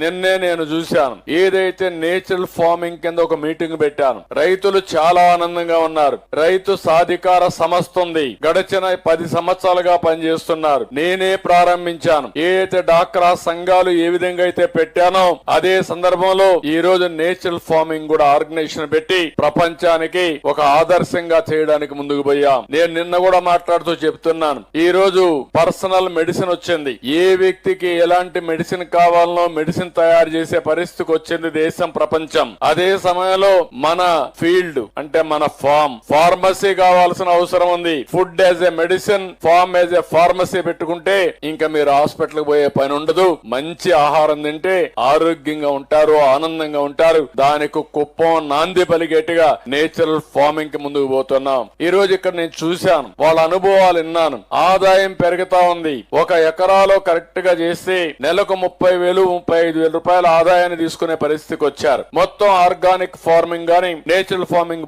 నిన్నే నేను చూశాను. ఏదైతే నేచురల్ ఫార్మింగ్ కింద ఒక మీటింగ్ పెట్టాను. రైతులు చాలా ఆనందంగా ఉన్నారు. రైతు సాధికార సంస్థ ఉంది. గడిచిన 10 సంవత్సరాలుగా పనిచేస్తున్నారు. నేనే ప్రారంభించాను. ఏదైతే డాక్రా సంఘాలు ఏ విధంగా అయితే పెట్టానో అదే సందర్భంలో ఈ రోజు నేచురల్ ఫార్మింగ్ కూడా ఆర్గనైజేషన్ పెట్టి ప్రపంచానికి ఒక ఆదర్శంగా చేయడానికి ముందుకు పోయాం. నేను నిన్న కూడా మాట్లాడుతూ చెప్తున్నాను. ఈ రోజు పర్సనల్ మెడిసిన్ వచ్చింది. ఏ వ్యక్తికి ఎలాంటి మెడిసిన్ కావాలనో మెడిసిన్ తయారు చేసే పరిస్థితికి వచ్చింది దేశం, ప్రపంచం. అదే సమయంలో మన ఫీల్డ్ అంటే మన ఫార్మసీ కావాల్సిన అవసరం ఉంది. Food as a medicine, farm as a pharmacy పెట్టుకుంటే ఇంకా మీరు హాస్పిటల్ కి పోయే పని ఉండదు. మంచి ఆహారం తింటే ఆరోగ్యంగా ఉంటారు, ఆనందంగా ఉంటారు. దానికి కుప్పం నాంది పలిగేట్టుగా నేచురల్ ఫార్మింగ్ కి ముందుకు పోతున్నాం. ఈ రోజు ఇక్కడ నేను చూశాను, వాళ్ళ అనుభవాలు విన్నాను. ఆదాయం పెరుగుతా ఉంది. 1 ఎకరాలో కరెక్ట్ గా చేస్తే నెలకు 30,000, 35,000 రూపాయల ఆదాయాన్ని తీసుకునే పరిస్థితికి వచ్చారు. మొత్తం ఆర్గానిక్ ఫార్మింగ్ గాని నేచురల్ ఫార్మింగ్